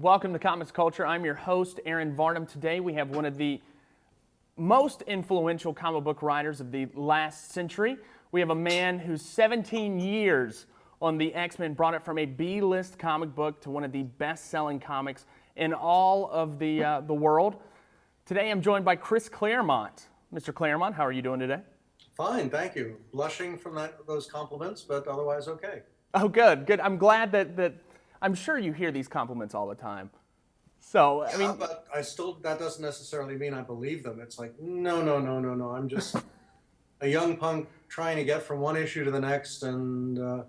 Welcome to Comics Culture. I'm your host, Aaron Varnam. Today we have one of the most influential comic book writers of the last century. We have a man who's 17 years on the X-Men brought it from a B-list comic book to one of the best-selling comics in all of the world. Today I'm joined by Chris Claremont. Mr. Claremont, how are you doing today? Fine, thank you. Blushing from those compliments, but otherwise okay. Oh, good, good. I'm glad that I'm sure you hear these compliments all the time. So, I mean, but that doesn't necessarily mean I believe them. It's like, no. I'm just a young punk trying to get from one issue to the next and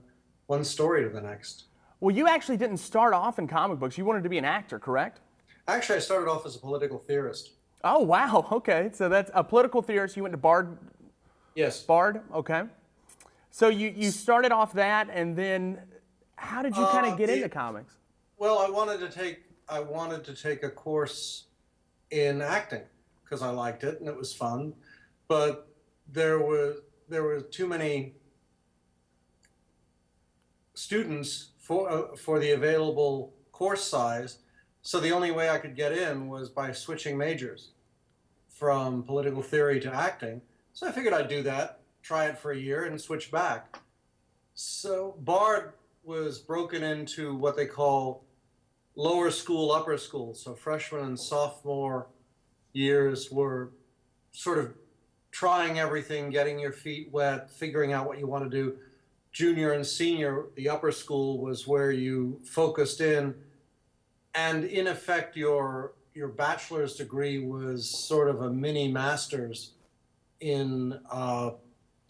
one story to the next. Well, you actually didn't start off in comic books. You wanted to be an actor, correct? Actually, I started off as a political theorist. Oh, wow. Okay. So that's a political theorist. You went to Bard? Yes. Bard? Okay. So you started off that, and then how did you kind of get into comics? Well, I wanted to take a course in acting because I liked it and it was fun, but there were too many students for the available course size, so the only way I could get in was by switching majors from political theory to acting. So I figured I'd do that, try it for a year, and switch back. So Bard was broken into what they call lower school, upper school. So freshman and sophomore years were sort of trying everything, getting your feet wet, figuring out what you want to do. Junior and senior, the upper school, was where you focused in, and in effect your bachelor's degree was sort of a mini master's in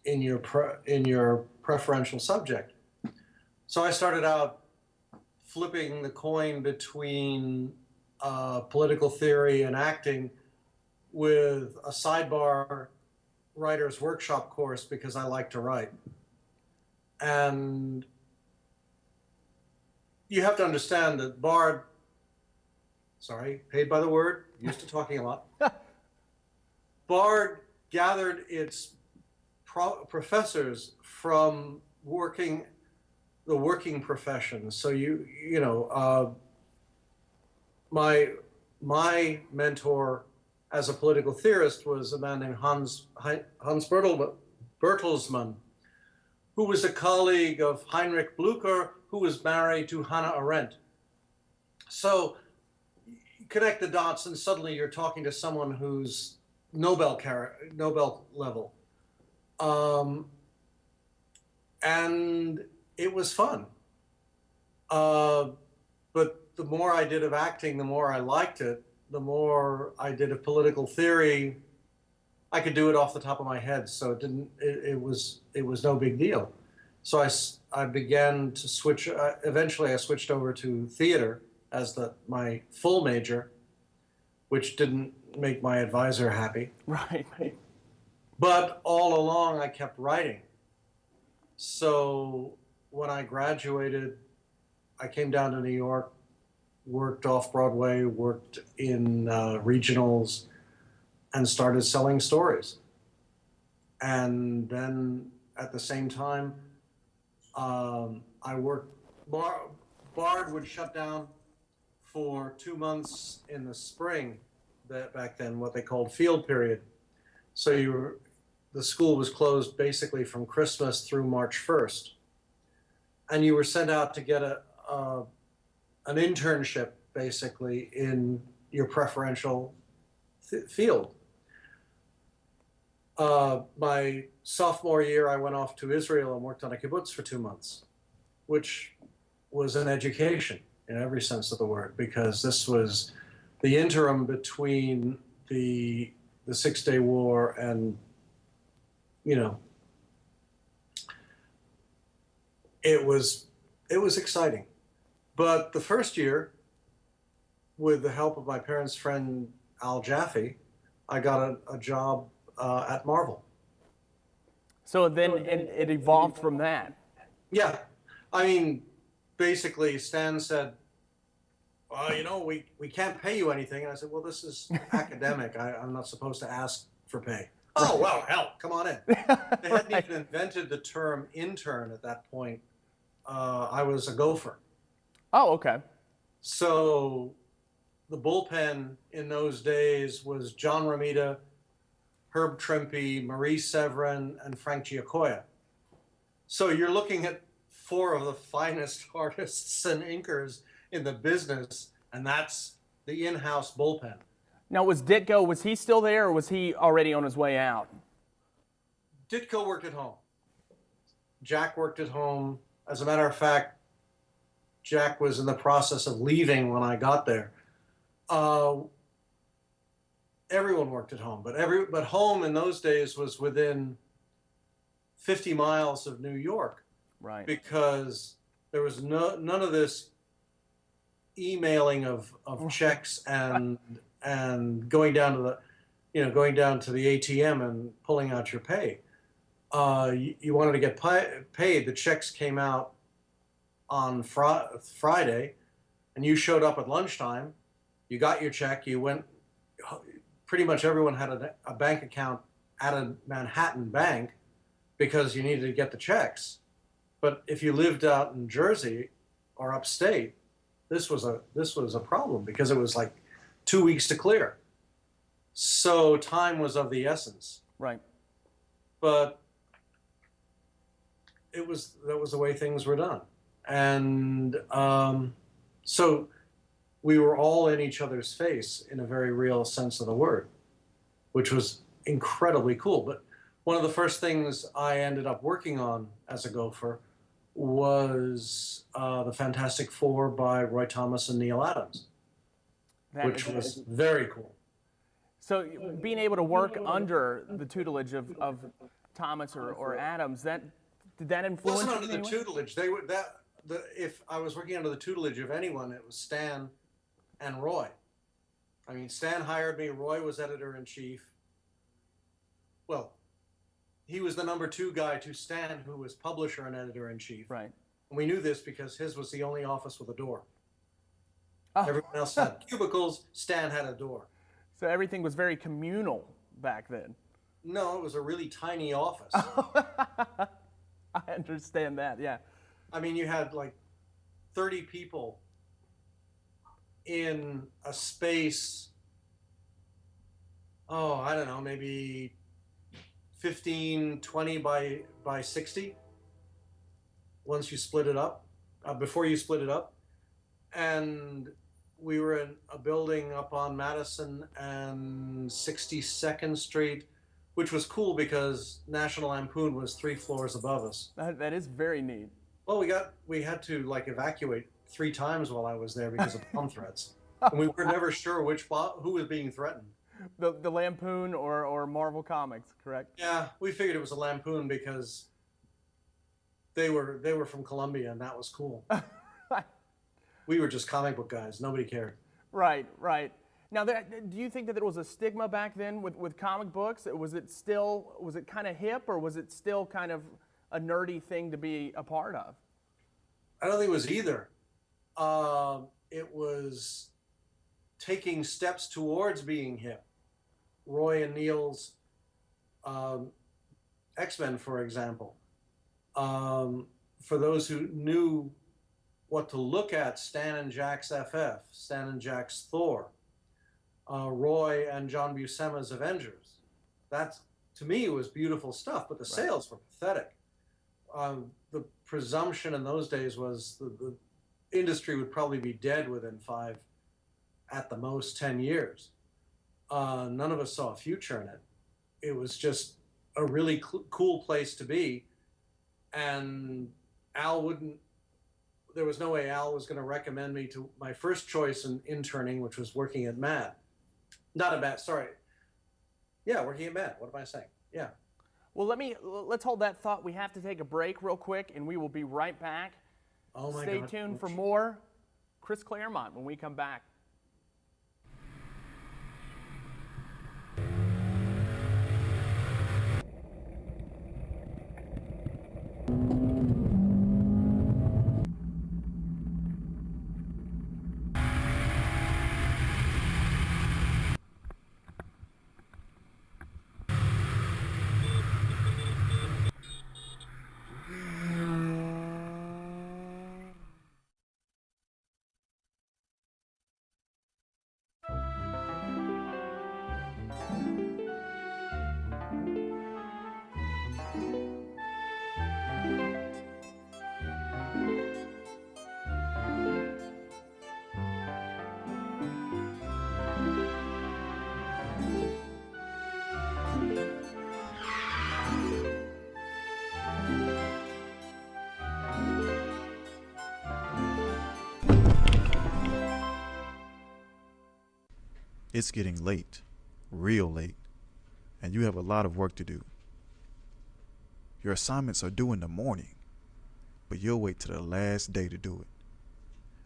your preferential subject. So I started out flipping the coin between political theory and acting with a sidebar writer's workshop course because I like to write. And you have to understand that Bard, paid by the word, used to talking a lot. Bard gathered its professors from the working profession. So my mentor as a political theorist was a man named Hans Bertelsmann, who was a colleague of Heinrich Blücher, who was married to Hannah Arendt. So you connect the dots, and suddenly you're talking to someone who's Nobel level. And it was fun. But the more I did of acting, the more I liked it. The more I did of political theory, I could do it off the top of my head. So it was no big deal. So I began to switch. Eventually, I switched over to theater as my full major, which didn't make my advisor happy. Right. But all along, I kept writing. So when I graduated, I came down to New York, worked off-Broadway, worked in regionals, and started selling stories. And then at the same time, I worked, Bard would shut down for 2 months in the spring, back then, what they called field period. So the school was closed basically from Christmas through March 1st. And you were sent out to get an internship, basically, in your preferential field. My sophomore year, I went off to Israel and worked on a kibbutz for 2 months, which was an education in every sense of the word, because this was the interim between the Six-Day War and, it was exciting. But the first year, with the help of my parents' friend Al Jaffe, I got a job at Marvel. So then it evolved from that. Yeah. I mean, basically, Stan said, well, we can't pay you anything. And I said, well, this is academic. I'm not supposed to ask for pay. Oh, well, hell, come on in. They hadn't even invented the term intern at that point. I was a gopher. Oh, okay. So the bullpen in those days was John Romita, Herb Trimpe, Marie Severin, and Frank Giacoia. So you're looking at four of the finest artists and inkers in the business, and that's the in-house bullpen. Now, was he still there, or was he already on his way out? Ditko worked at home. Jack worked at home. As a matter of fact, Jack was in the process of leaving when I got there. Everyone worked at home, but home in those days was within 50 miles of New York, Right. because there was none of this emailing of checks and going down to the ATM and pulling out your pay. You wanted to get paid. The checks came out on Friday, and you showed up at lunchtime. You got your check. You went. Pretty much everyone had a bank account at a Manhattan bank because you needed to get the checks. But if you lived out in Jersey or upstate, this was a problem because it was like 2 weeks to clear. So time was of the essence. Right. But that was the way things were done. And so we were all in each other's face in a very real sense of the word, which was incredibly cool. But one of the first things I ended up working on as a gopher was the Fantastic Four by Roy Thomas and Neil Adams, which was very cool. So being able to work under the tutelage of Thomas or Adams, did that influence you? It wasn't under the tutelage. If I was working under the tutelage of anyone, it was Stan and Roy. I mean, Stan hired me. Roy was editor-in-chief. Well, he was the number 2 guy to Stan, who was publisher and editor-in-chief. Right. And we knew this because his was the only office with a door. Oh. Everyone else had cubicles. Stan had a door. So everything was very communal back then. No, it was a really tiny office. I understand that, yeah. I mean, you had like 30 people in a space, I don't know, maybe 15, 20 by 60 once you split it up, before you split it up. And we were in a building up on Madison and 62nd Street, which was cool because National Lampoon was 3 floors above us. That is very neat. Well, we had to like evacuate 3 times while I was there because of bomb threats. And we were never sure who was being threatened. The Lampoon or Marvel Comics, correct? Yeah, we figured it was a Lampoon because they were from Columbia, and that was cool. We were just comic book guys. Nobody cared. Right, right. Now, do you think that there was a stigma back then with comic books? Was it kind of hip, or was it still kind of a nerdy thing to be a part of? I don't think it was either. It was taking steps towards being hip. Roy and Neil's X-Men, for example. For those who knew what to look at, Stan and Jack's FF, Stan and Jack's Thor, Roy and John Buscema's Avengers. That, to me, was beautiful stuff, but the sales were pathetic. The presumption in those days was the industry would probably be dead within 5, at the most 10 years. None of us saw a future in it. It was just a really cool place to be. And there was no way Al was going to recommend me to my first choice in interning, which was working at MAD. Not at MAD, sorry. Yeah, working at MAD. What am I saying? Yeah. Well, let's hold that thought. We have to take a break real quick, and we will be right back. Oh my Stay God. tuned for more Chris Claremont when we come back. It's getting late, real late, and you have a lot of work to do. Your assignments are due in the morning, but you'll wait till the last day to do it.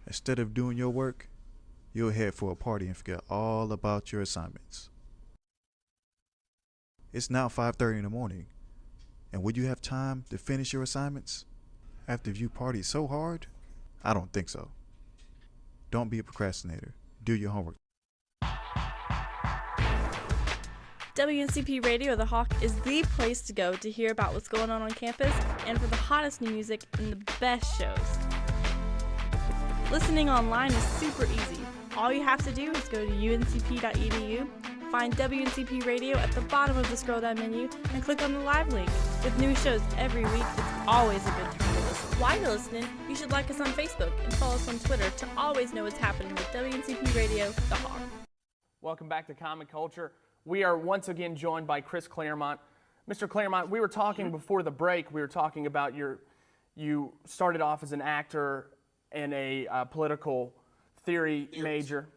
Instead of doing your work, you'll head for a party and forget all about your assignments. It's now 5:30 in the morning, and would you have time to finish your assignments after you partied so hard? I don't think so. Don't be a procrastinator. Do your homework. WNCP Radio The Hawk is the place to go to hear about what's going on campus and for the hottest new music and the best shows. Listening online is super easy. All you have to do is go to uncp.edu, find WNCP Radio at the bottom of the scroll down menu, and click on the live link. With new shows every week, it's always a good time to listen. While you're listening, you should like us on Facebook and follow us on Twitter to always know what's happening with WNCP Radio The Hawk. Welcome back to Comic Culture. We are once again joined by Chris Claremont. Mr. Claremont, we were talking before the break, we were talking about you started off as an actor and a political theory major.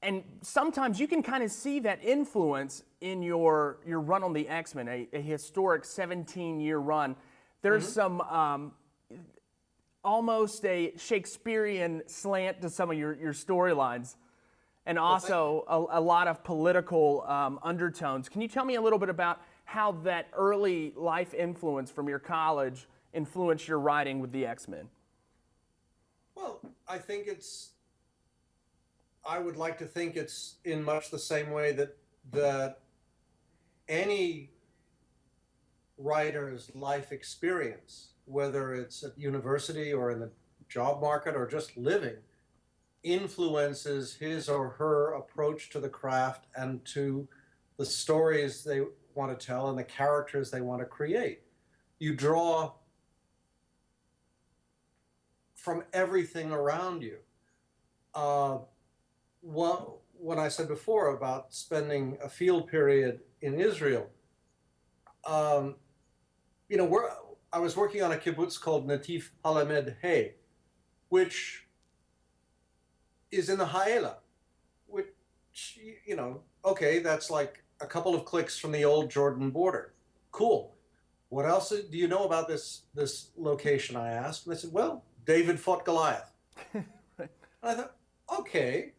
And sometimes you can kind of see that influence in your run on the X-Men, a historic 17-year run. There's some almost a Shakespearean slant to some of your storylines. And also a lot of political undertones. Can you tell me a little bit about how that early life influence from your college influenced your writing with the X-Men? Well, I would like to think it's in much the same way that any writer's life experience, whether it's at university or in the job market or just living, influences his or her approach to the craft and to the stories they want to tell and the characters they want to create. You draw from everything around you. When I said before about spending a field period in Israel, I was working on a kibbutz called Natif Halamed Hay, which is in the Haela, which, okay, that's like a couple of clicks from the old Jordan border. Cool. What else do you know about this location, I asked. And they said, well, David fought Goliath. Right. And I thought, okay,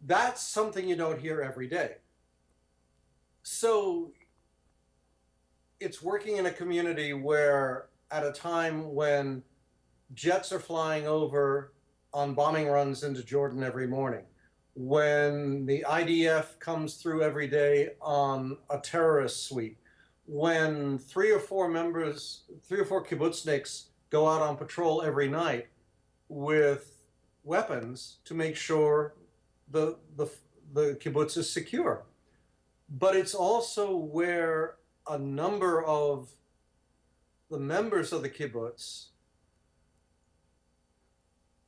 that's something you don't hear every day. So it's working in a community where at a time when jets are flying over on bombing runs into Jordan every morning, when the IDF comes through every day on a terrorist sweep, when three or four kibbutzniks go out on patrol every night with weapons to make sure the kibbutz is secure. But it's also where a number of the members of the kibbutz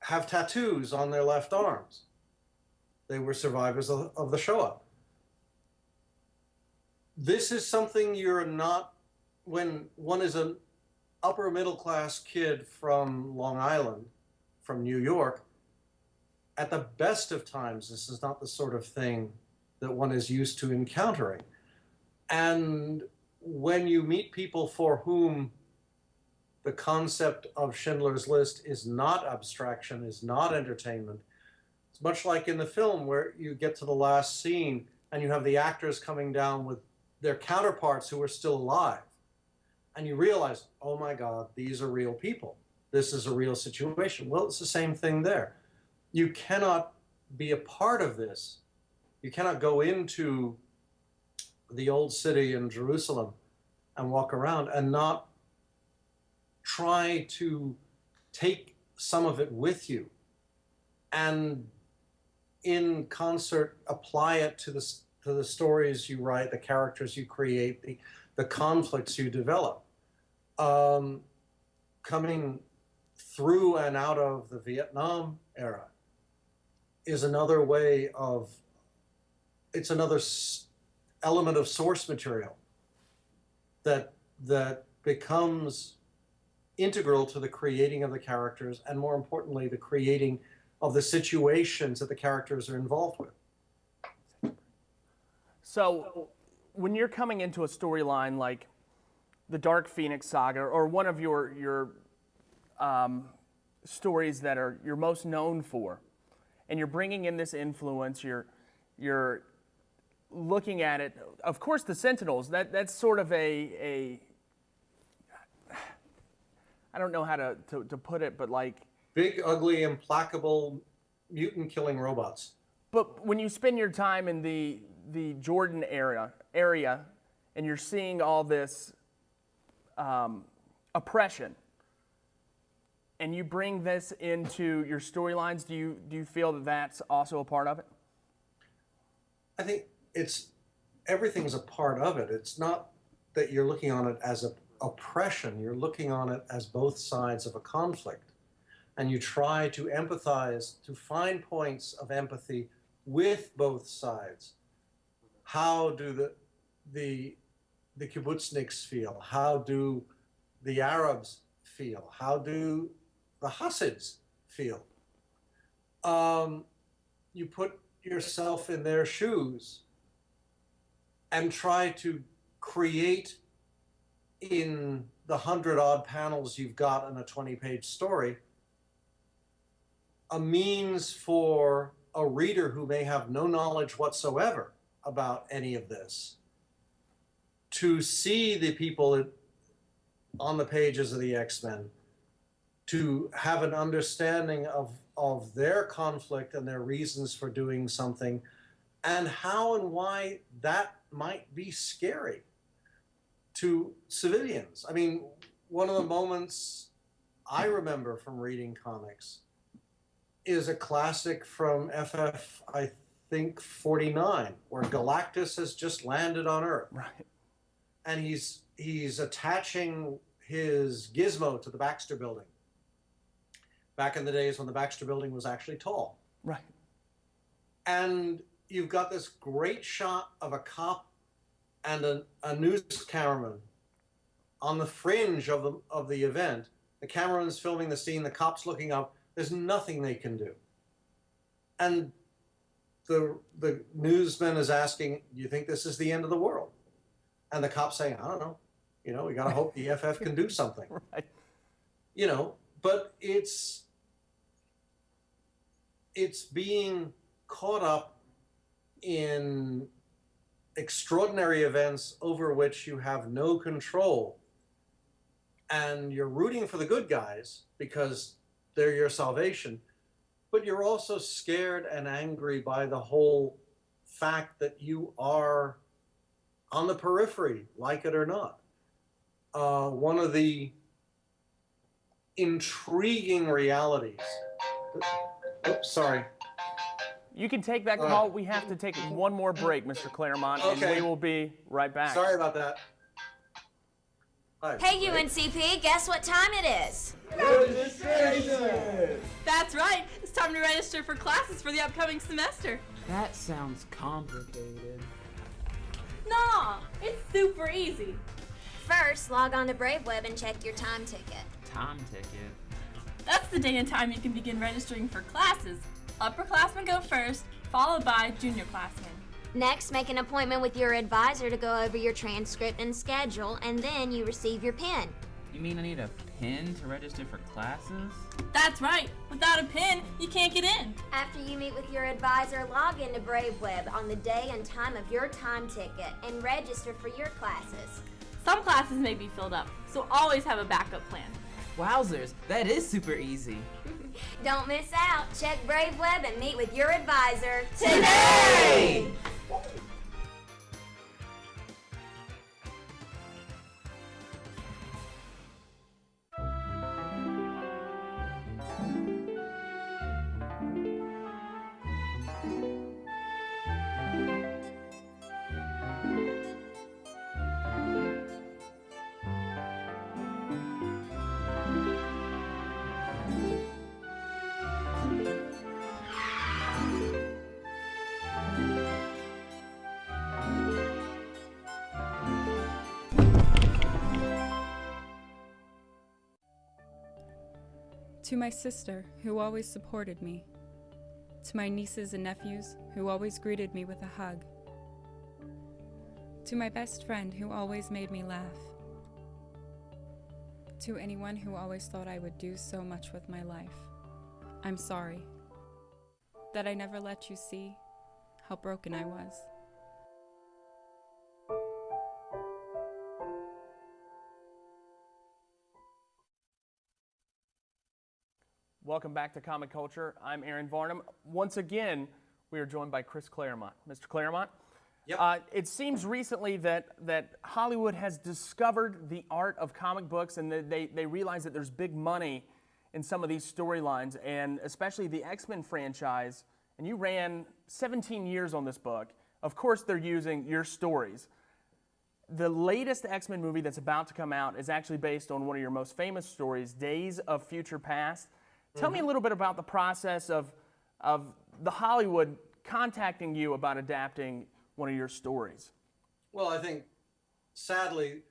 have tattoos on their left arms. They were survivors of the Shoah. This is something you're not, when one is an upper middle class kid from Long Island, from New York, at the best of times, this is not the sort of thing that one is used to encountering. And when you meet people for whom the concept of Schindler's List is not abstraction, is not entertainment, it's much like in the film where you get to the last scene and you have the actors coming down with their counterparts who are still alive. And you realize, oh my God, these are real people. This is a real situation. Well, it's the same thing there. You cannot be a part of this. You cannot go into the old city in Jerusalem and walk around and not try to take some of it with you and in concert apply it to the stories you write, the characters you create, the conflicts you develop. Coming through and out of the Vietnam era is another way of, it's another element of source material that becomes integral to the creating of the characters and, more importantly, the creating of the situations that the characters are involved with. So, when you're coming into a storyline like the Dark Phoenix saga, or one of your stories that you're most known for, and you're bringing in this influence, you're looking at it. Of course, the Sentinels. That's sort of a I don't know how to put it, but like big, ugly, implacable, mutant-killing robots. But when you spend your time in the Jordan area, and you're seeing all this oppression, and you bring this into your storylines, do you feel that that's also a part of it? I think everything's a part of it. It's not that you're looking on it as oppression. You're looking on it as both sides of a conflict, and you try to empathize, to find points of empathy with both sides. How do the kibbutzniks feel? How do the Arabs feel? How do the Hasids feel? You put yourself in their shoes and try to create, in the 100-odd panels you've got in a 20-page story, a means for a reader who may have no knowledge whatsoever about any of this to see the people on the pages of the X-Men, to have an understanding of their conflict and their reasons for doing something, and how and why that might be scary to civilians. I mean, one of the moments I remember from reading comics is a classic from FF, I think, 49, where Galactus has just landed on Earth. Right. And he's attaching his gizmo to the Baxter Building. Back in the days when the Baxter Building was actually tall. Right. And you've got this great shot of a cop and a news cameraman on the fringe of the event. The cameraman's filming the scene, the cop's looking up. There's nothing they can do. And the newsman is asking, do you think this is the end of the world? And the cop's saying, I don't know. You know, we got to hope the FF can do something. Right. You know, but it's being caught up in extraordinary events over which you have no control. And you're rooting for the good guys because they're your salvation. But you're also scared and angry by the whole fact that you are on the periphery, like it or not. One of the intriguing realities. Oops, sorry. You can take that call. We have to take one more break, Mr. Claremont, Okay. and we will be right back. Sorry about that. Hi. Hey, UNCP, guess what time it is? That's right. It's time to register for classes for the upcoming semester. That sounds complicated. Nah, it's super easy. First, log on to BraveWeb and check your time ticket. Time ticket. That's the day and time you can begin registering for classes. Upperclassmen go first, followed by junior classmen. Next, make an appointment with your advisor to go over your transcript and schedule, and then you receive your pin. You mean I need a pin to register for classes? That's right. Without a pin, you can't get in. After you meet with your advisor, log into BraveWeb on the day and time of your time ticket and register for your classes. Some classes may be filled up, so always have a backup plan. Wowzers, that is super easy. Don't miss out. Check BraveWeb and meet with your advisor Today! To my sister, who always supported me. To my nieces and nephews, who always greeted me with a hug. To my best friend who always made me laugh. To anyone who always thought I would do so much with my life. I'm sorry that I never let you see how broken I was. Welcome back to Comic Culture. I'm Aaron Varnam. Once again, we are joined by Chris Claremont. Mr. Claremont, Yep. it seems recently that Hollywood has discovered the art of comic books, and that they realize that there's big money in some of these storylines, and especially the X-Men franchise. And you ran 17 years on this book. Of course, they're using your stories. The latest X-Men movie that's about to come out is actually based on one of your most famous stories, Days of Future Past. Tell me a little bit about the process of the Hollywood contacting you about adapting one of your stories. Well, I think, sadly,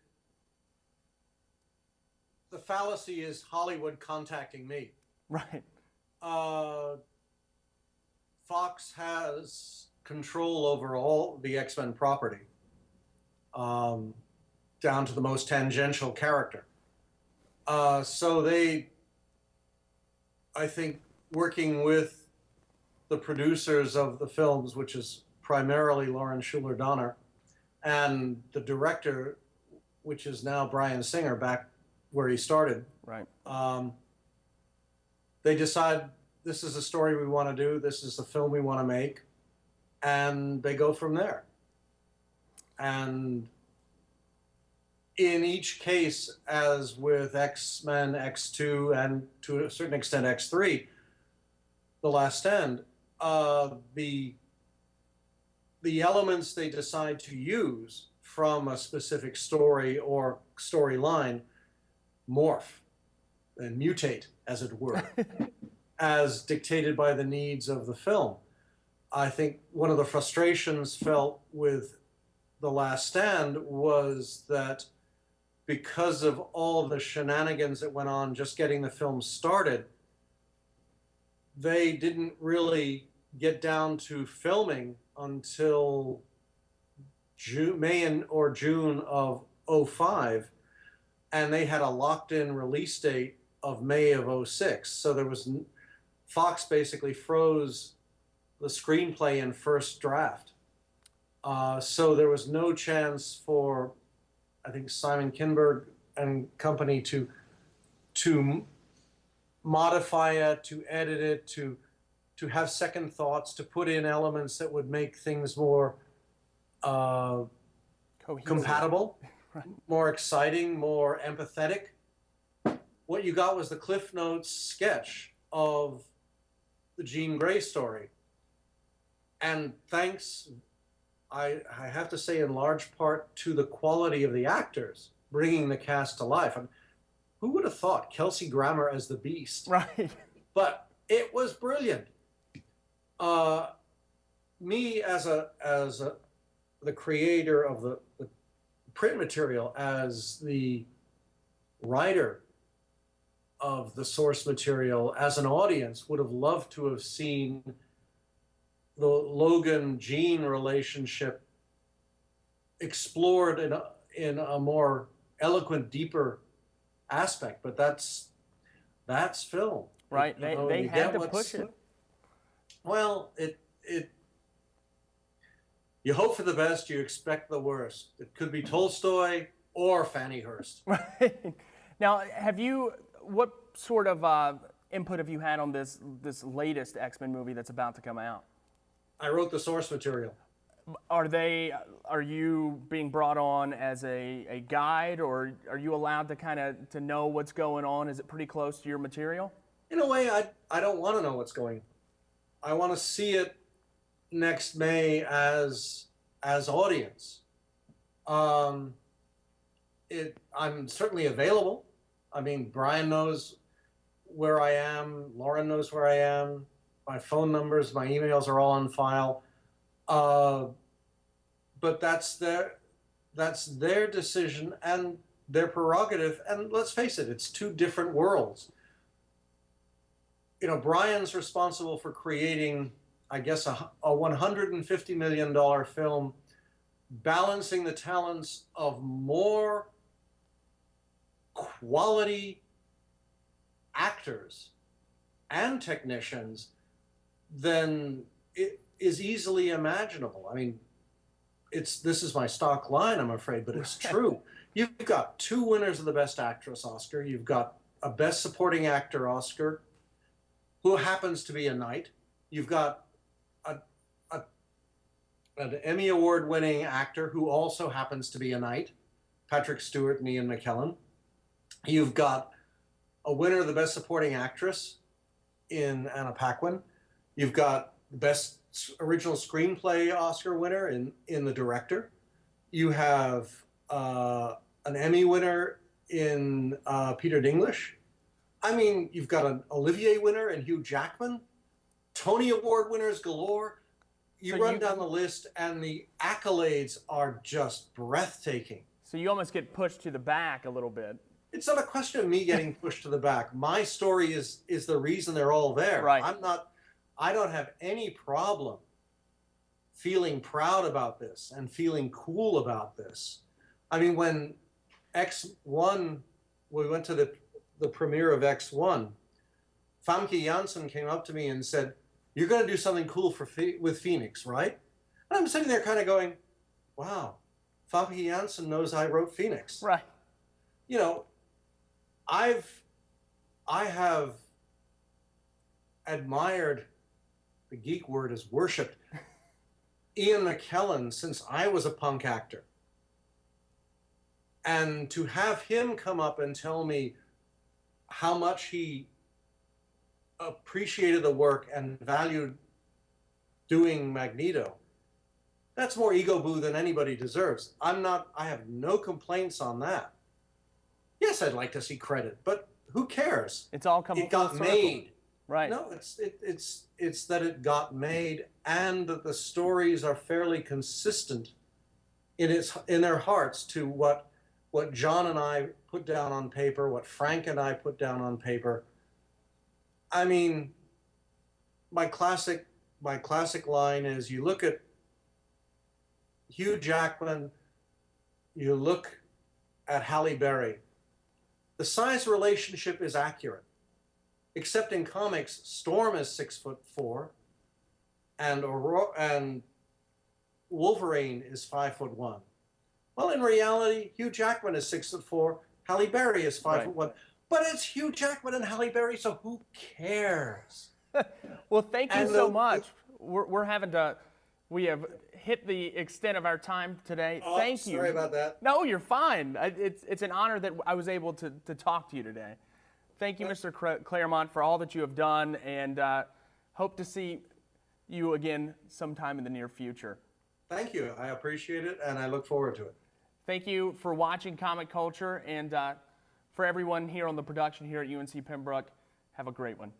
the fallacy is Hollywood contacting me. Right. Fox has control over all the X-Men property, down to the most tangential character. So they, I think, working with the producers of the films, which is primarily Lauren Schuler Donner, and the director, which is now Bryan Singer, back where he started. Right. They decide this is a story we want to do, this is the film we want to make, and they go from there. And in each case, as with X-Men, X2, and to a certain extent X3, The Last Stand, the elements they decide to use from a specific story or storyline morph and mutate, as it were, as dictated by the needs of the film. I think one of the frustrations felt with The Last Stand was that because of all the shenanigans that went on just getting the film started, they didn't really get down to filming until May or June of '05, and they had a locked-in release date of May of '06. So there was, Fox basically froze the screenplay in first draft. So there was no chance for, I think, Simon Kinberg and company to modify it, to edit it, to have second thoughts, to put in elements that would make things more compatible, Right. more exciting, more empathetic. What you got was the Cliff Notes sketch of the Jean Grey story. And thanks, I have to say, in large part to the quality of the actors bringing the cast to life. I mean, who would have thought Kelsey Grammer as the Beast? Right. But it was brilliant. Me as the creator of the print material, as the writer of the source material, as an audience, would have loved to have seen the Logan-Jean relationship explored in a more eloquent, deeper aspect. But that's film. Right. You know, They you had get to what's- push it. Well, you hope for the best, you expect the worst. It could be Tolstoy or Fanny Hurst. Right. Now, what sort of input have you had on this latest X-Men movie that's about to come out? I wrote the source material. Are you being brought on as a guide, or are you allowed to know what's going on? Is it pretty close to your material? In a way, I don't want to know what's going on. I want to see it next May as audience. I'm certainly available. I mean, Brian knows where I am. Lauren knows where I am. My phone numbers, my emails are all on file. But that's their decision and their prerogative. And let's face it, it's two different worlds. You know, Brian's responsible for creating, I guess, a $150 million film balancing the talents of more quality actors and technicians than it is easily imaginable. I mean, this is my stock line, I'm afraid, but it's true. You've got 2 winners of the Best Actress Oscar. You've got a Best Supporting Actor Oscar who happens to be a knight. You've got an Emmy Award-winning actor who also happens to be a knight, Patrick Stewart and Ian McKellen. You've got a winner of the Best Supporting Actress in Anna Paquin. You've got the Best Original Screenplay Oscar winner in The Director. You have an Emmy winner in Peter Dinklage. I mean, you've got an Olivier winner in Hugh Jackman. Tony Award winners galore. You run down the list, and the accolades are just breathtaking. So you almost get pushed to the back a little bit. It's not a question of me getting pushed to the back. My story is the reason they're all there. Right. I don't have any problem feeling proud about this and feeling cool about this. I mean, when X1, we went to the premiere of X1, Famke Janssen came up to me and said, "You're going to do something cool with Phoenix, right?" And I'm sitting there kind of going, wow, Famke Janssen knows I wrote Phoenix. Right. You know, I have admired, the geek word is worshipped, Ian McKellen since I was a punk actor. And to have him come up and tell me how much he appreciated the work and valued doing Magneto, that's more ego boo than anybody deserves. I have no complaints on that. Yes, I'd like to see credit, but who cares? It's all coming. It got made. Right. No, it's that it got made, and that the stories are fairly consistent in their hearts to what John and I put down on paper, what Frank and I put down on paper. I mean, my classic line is, you look at Hugh Jackman, you look at Halle Berry. The size relationship is accurate, except in comics, Storm is 6'4", and Wolverine is 5'1". Well, in reality, Hugh Jackman is 6'4", Halle Berry is 5'1". But it's Hugh Jackman and Halle Berry, so who cares? Well, thank you so much. We have hit the extent of our time today. Oh, thank you. Sorry about that. No, you're fine. It's an honor that I was able to talk to you today. Thank you, Mr. Claremont, for all that you have done, and hope to see you again sometime in the near future. Thank you. I appreciate it, and I look forward to it. Thank you for watching Comic Culture, and for everyone here on the production here at UNC Pembroke, have a great one.